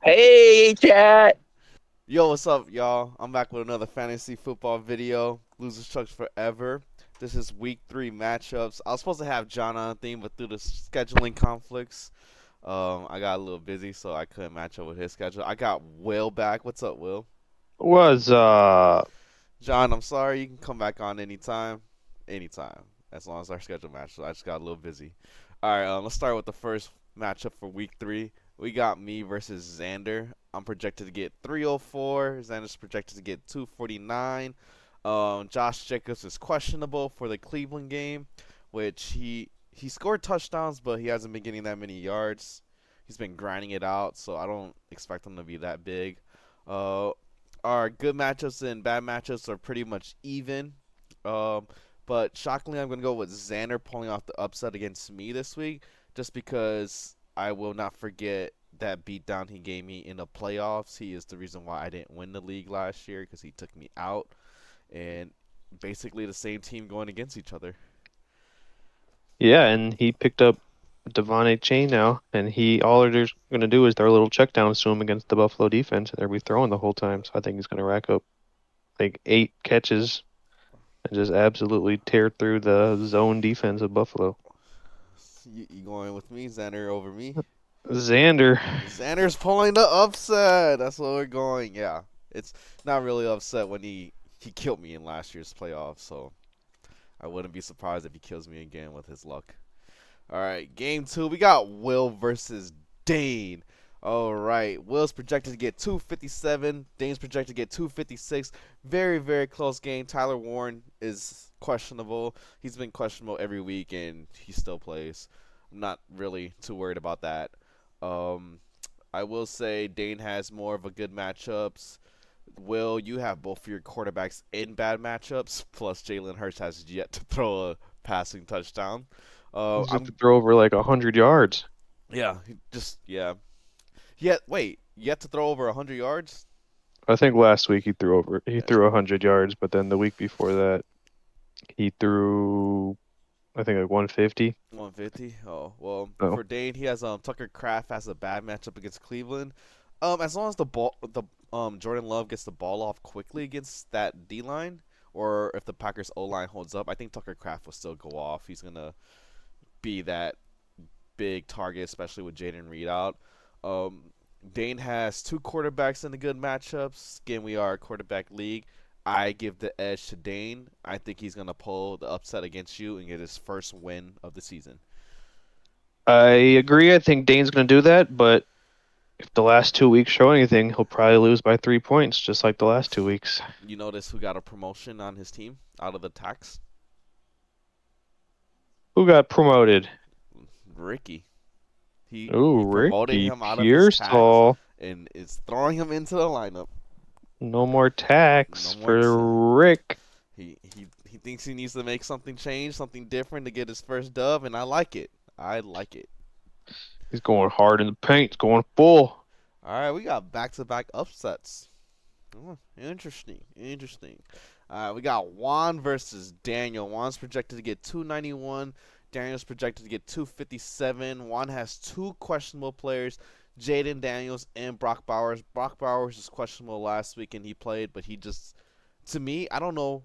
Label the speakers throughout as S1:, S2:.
S1: Hey, chat.
S2: Yo, what's up, y'all? I'm back with another fantasy football video. Losers Chugs Forever. This is week 3 matchups. I was supposed to have John on theme, but due to scheduling conflicts, I got a little busy, so I couldn't match up with his schedule. I got Will back. What's up, Will?
S1: Was
S2: John, I'm sorry. You can come back on anytime. Anytime. As long as our schedule matches. I just got a little busy. Alright, let's start with the first matchup for week 3. We got me versus Xander. I'm projected to get 304. Xander's projected to get 249. Josh Jacobs is questionable for the Cleveland game, which he scored touchdowns, but he hasn't been getting that many yards. He's been grinding it out, so I don't expect him to be that big. Uh, our good matchups and bad matchups are pretty much even. Um, but shockingly, I'm going to go with Xander pulling off the upset against me this week, just because I will not forget that beatdown he gave me in the playoffs. He is the reason why I didn't win the league last year because he took me out, and basically the same team going against each other.
S1: yeah, and he picked up Devon Chain now, and he all they're gonna do is throw little checkdowns to him against the Buffalo defense, and they'll be throwing the whole time. So I think he's gonna rack up like 8 catches and just absolutely tear through the zone defense of Buffalo.
S2: You going with me, Xander over me?
S1: Xander,
S2: Xander's pulling the upset. That's where we're going. Yeah, it's not really upset when he killed me in last year's playoffs, so I wouldn't be surprised if he kills me again with his luck. All right, game 2. We got Will versus Dane. All right, Will's projected to get 257. Dane's projected to get 256. Very, very close game. Tyler Warren is questionable. He's been questionable every week, and he still plays. I'm not really too worried about that. Um, I will say Dane has more of a good matchups. Will, you have both of your quarterbacks in bad matchups. Plus, Jalen Hurts has yet to throw a passing touchdown.
S1: he's just to
S2: I'm
S1: throw over like 100 yards.
S2: yeah, yeah. Yet wait, yet to throw over 100 yards.
S1: I think last week he threw 100 yards, but then the week before that he threw I think like 150.
S2: 150. Oh well,
S1: Oh,
S2: for Dane, he has Tucker Kraft has a bad matchup against Cleveland. As long as the Jordan Love gets the ball off quickly against that D line, or if the Packers O line holds up, I think Tucker Kraft will still go off. He's gonna be that big target, especially with Jaden Reed out. Um, Dane has two quarterbacks in the good matchups. Again, we are a quarterback league. I give the edge to Dane. I think he's going to pull the upset against you and get his first win of the season.
S1: I agree. I think Dane's going to do that, but if the last 2 weeks show anything, he'll probably lose by 3 points, just like the last 2 weeks.
S2: You notice who got a promotion on his team out of the tax?
S1: Who got promoted?
S2: Ricky.
S1: Ooh,
S2: He promoted
S1: Ricky
S2: him out of his tax
S1: Pearsall.
S2: and is throwing him into the lineup.
S1: No more
S2: No
S1: tax
S2: more.
S1: for Rick.
S2: He thinks he needs to make something change, something different to get his first dub, and I like it. I like it.
S1: He's going hard in the paint. He's going full.
S2: All right, we got back-to-back upsets. Interesting, interesting. We got Juan versus Daniel. Juan's projected to get 291. Daniel's projected to get 257. Juan has two questionable players, Jaden Daniels and Brock Bowers. Brock Bowers was questionable last week and he played, but he just, to me, I don't know.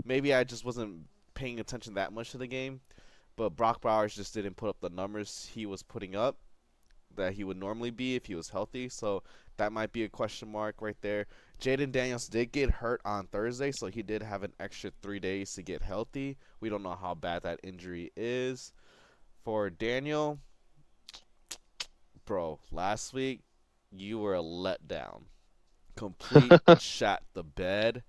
S2: Maybe I just wasn't paying attention that much to the game, but Brock Bowers just didn't put up the numbers he was putting up that he would normally be if he was healthy. So that might be a question mark right there. Jaden Daniels did get hurt on Thursday, so he did have an extra 3 days to get healthy. We don't know how bad that injury is. For Daniel, bro, last week you were a letdown. Complete shot the bed.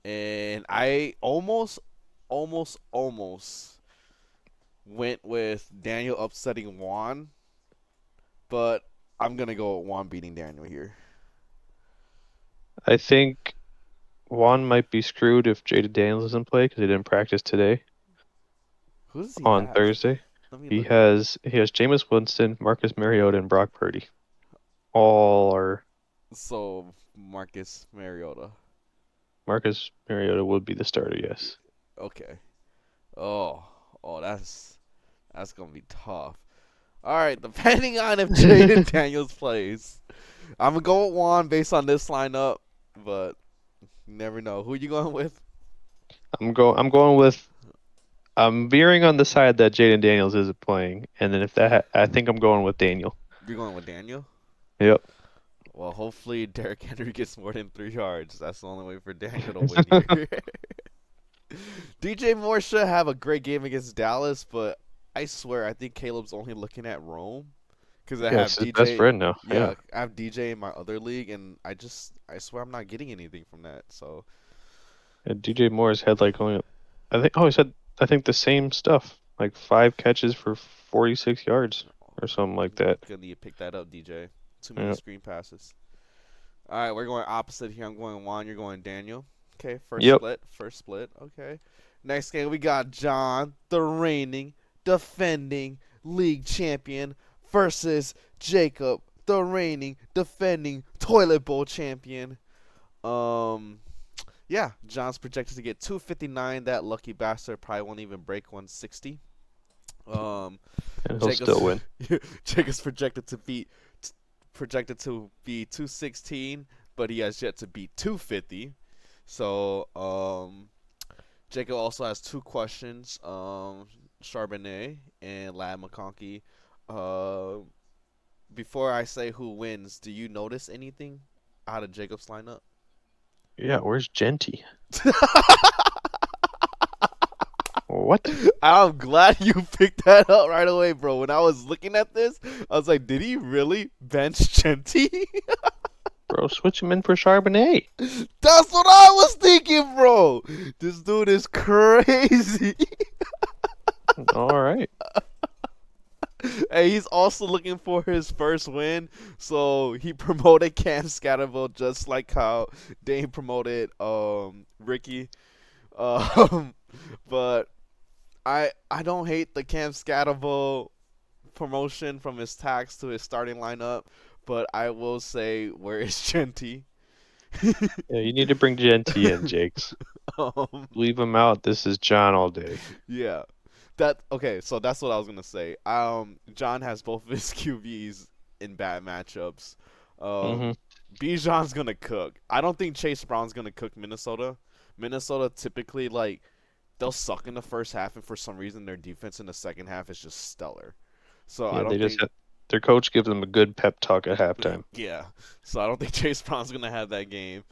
S2: And I almost went with Daniel upsetting Juan, but I'm gonna go with Juan beating Daniel here.
S1: I think Juan might be screwed if Jaden Daniels doesn't play because he didn't practice today
S2: Who does he
S1: on
S2: have?
S1: Thursday.
S2: Let me
S1: He
S2: look at.
S1: has Jameis Winston, Marcus Mariota, and Brock Purdy. All are
S2: So Marcus Mariota.
S1: Marcus Mariota would be the starter, yes.
S2: Okay. Oh, oh, that's gonna be tough. All right, depending on if Jaden Daniels plays, I'm gonna go with Juan based on this lineup, but you never know. Who you going with?
S1: I'm going with I'm veering on the side that Jaden Daniels isn't playing, and then if I think I'm going with Daniel.
S2: You're going with Daniel.
S1: Yep.
S2: Well, hopefully Derrick Henry gets more than 3 yards. That's the only way for Daniel to win here. DJ Moore should have a great game against Dallas, but I swear I think Caleb's only looking at Rome because I
S1: Yeah,
S2: have
S1: it's his best
S2: DJ.
S1: friend now. Yeah.
S2: Yeah, I have DJ in my other league, and I swear I'm not getting anything from that. So
S1: And DJ Moore's had like only he's had I think the same stuff. Like 5 catches for 46 yards or something like that.
S2: gonna need to pick that up, DJ. Too many
S1: Yeah.
S2: screen passes. All right, we're going opposite here. I'm going Juan. You're going Daniel. Okay, first
S1: Yep.
S2: split. First split. Okay. Next game, we got John, the reigning, defending league champion, versus Jacob, the reigning, defending toilet bowl champion. Um, yeah, John's projected to get 259. That lucky bastard probably won't even break 160. Um,
S1: And he'll
S2: Jacob's
S1: still win.
S2: Jacob's projected to be 216, but he has yet to beat 250. So, Jacob also has 2 questions. Charbonnet and Lad McConkey. Uh, Before I say who wins, do you notice anything out of Jacob's lineup?
S1: Yeah, where's Jeanty? What?
S2: I'm glad you picked that up right away, bro. When I was looking at this, I was like, did he really bench Jeanty?
S1: Bro, switch him in for Charbonnet.
S2: That's what I was thinking, bro. This dude is crazy.
S1: All right.
S2: Hey, he's also looking for his first win, so he promoted Cam Skattebo just like how Dane promoted Ricky. Um, but I don't hate the Cam Skattebo promotion from his tax to his starting lineup, but I will say where is Jeanty?
S1: Yeah, you need to bring Jeanty in, Jakes.
S2: um,
S1: Leave him out. This is John all day.
S2: yeah. That okay, so that's what I was gonna say. John has both of his QBs in bad matchups.
S1: Hmm.
S2: Bijan's gonna cook. I don't think Chase Brown's gonna cook Minnesota. Minnesota typically like they'll suck in the first half, and for some reason their defense in the second half is just stellar. So I
S1: Yeah, they
S2: don't
S1: just
S2: think
S1: had, their coach gives them a good pep talk at halftime.
S2: yeah. So I don't think Chase Brown's gonna have that game.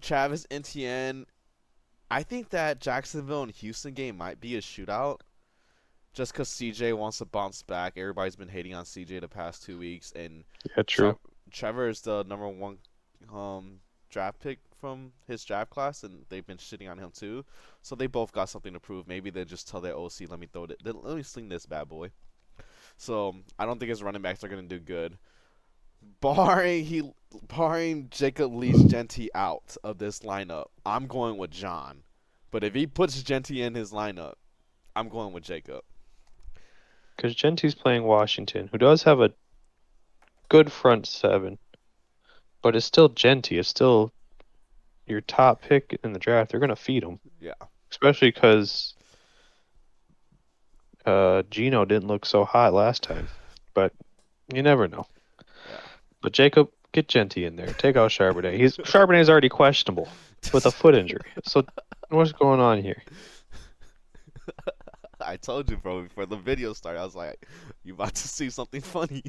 S2: Travis Etienne. I think that Jacksonville and Houston game might be a shootout. Just because CJ wants to bounce back. Everybody's been hating on CJ the past 2 weeks, and
S1: Yeah, true.
S2: Trevor is the number one draft pick from his draft class, and they've been shitting on him too. So they both got something to prove. Maybe they just tell their OC, let me sling this bad boy. So I don't think his running backs are gonna do good. Barring Jacob leaves Jeanty out of this lineup, I'm going with John. But if he puts Jeanty in his lineup, I'm going with Jacob.
S1: Because Jeanty's playing Washington, who does have a good front seven, but it's still Jeanty. It's still your top pick in the draft. They're gonna feed him,
S2: Yeah.
S1: especially because Gino didn't look so hot last time. But you never know.
S2: Yeah.
S1: But Jacob, get Jeanty in there. Take out Charbonnet. Charbonnet's already questionable with a foot injury. So what's going on here?
S2: I told you, bro, before the video started, I was like, you about to see something funny.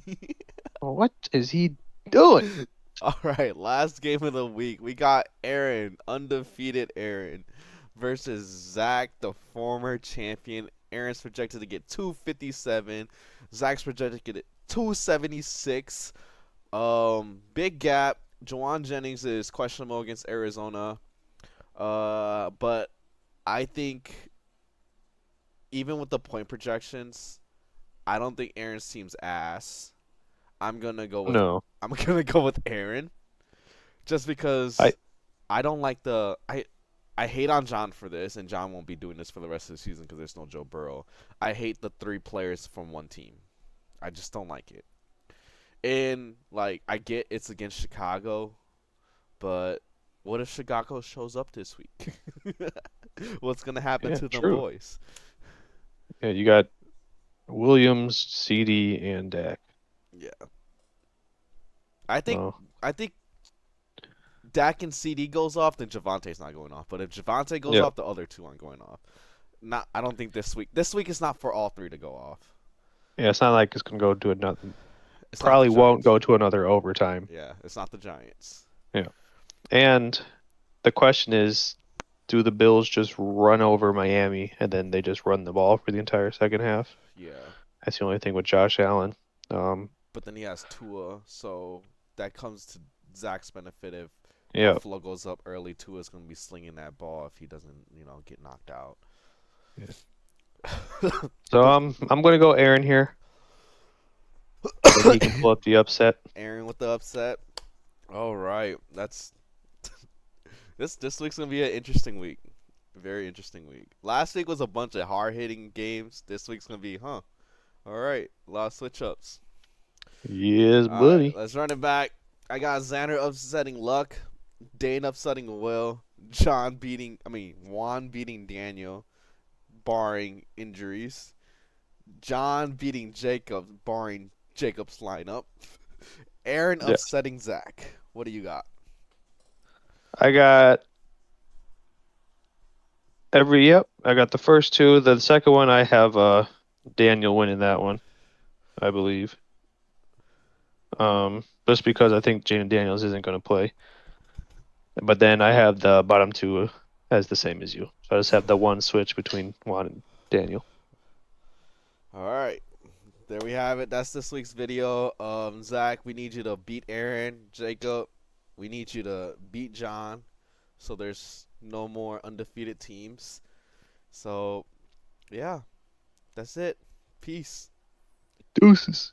S1: What is he doing?
S2: All right, last game of the week. We got Aaron, undefeated Aaron, versus Zach, the former champion. Aaron's projected to get 257. Zach's projected to get 276. Big gap. Jawan Jennings is questionable against Arizona. But I think even with the point projections, I don't think Aaron's team's ass. I'm gonna go with
S1: No,
S2: I'm gonna go with Aaron, just
S1: I
S2: because I don't like the I hate on John for this, and John won't be doing this for the rest of the season because there's no Joe Burrow. I hate the 3 players from one team. I just don't like it. And like I get it's against Chicago, but what if Chicago shows up this week? What's gonna happen
S1: yeah,
S2: to them
S1: true.
S2: boys?
S1: Yeah, you got Williams, CD, and Dak.
S2: Yeah, I think
S1: Oh,
S2: I think Dak and CD goes off, then Javonte's not going off. But if Javonte goes
S1: yeah.
S2: off, the other two aren't going off. Not, I don't think this week. This week is not for all three to go off.
S1: Yeah, it's not like it's gonna go to another.
S2: It's not the
S1: Probably won't
S2: Giants.
S1: go to another overtime.
S2: Yeah, it's not the Giants.
S1: Yeah. And the question is, do the Bills just run over Miami and then they just run the ball for the entire second half?
S2: Yeah,
S1: That's the only thing with Josh Allen. Um,
S2: but then he has Tua, so that comes to Zach's benefit. If
S1: yeah.
S2: Buffalo goes up early, Tua's gonna be slinging that ball if he doesn't, get knocked out.
S1: Yeah. So I'm gonna go Aaron here. Maybe he can pull up the upset.
S2: Aaron with the upset. All right, that's this week's gonna be an interesting week. Very interesting week. Last week was a bunch of hard hitting games. This week's gonna be, huh? All right, a lot of switch ups.
S1: Yes,
S2: All right,
S1: buddy.
S2: let's run it back. I got Xander upsetting Luck, Dane upsetting Will, Juan beating Daniel, barring injuries. John beating Jacob, barring Jacob's lineup. Aaron
S1: Yeah.
S2: upsetting Zach. What do you got?
S1: I got yep, I got the first two. The second one I have Daniel winning that one, I believe. Just because I think Jaden Daniels isn't gonna play. But then I have the bottom two as the same as you. So I just have the one switch between Juan and Daniel.
S2: All right. There we have it. That's this week's video. Zach, we need you to beat Aaron. Jacob, we need you to beat John. So there's no more undefeated teams. So, yeah, that's it. Peace.
S1: Deuces.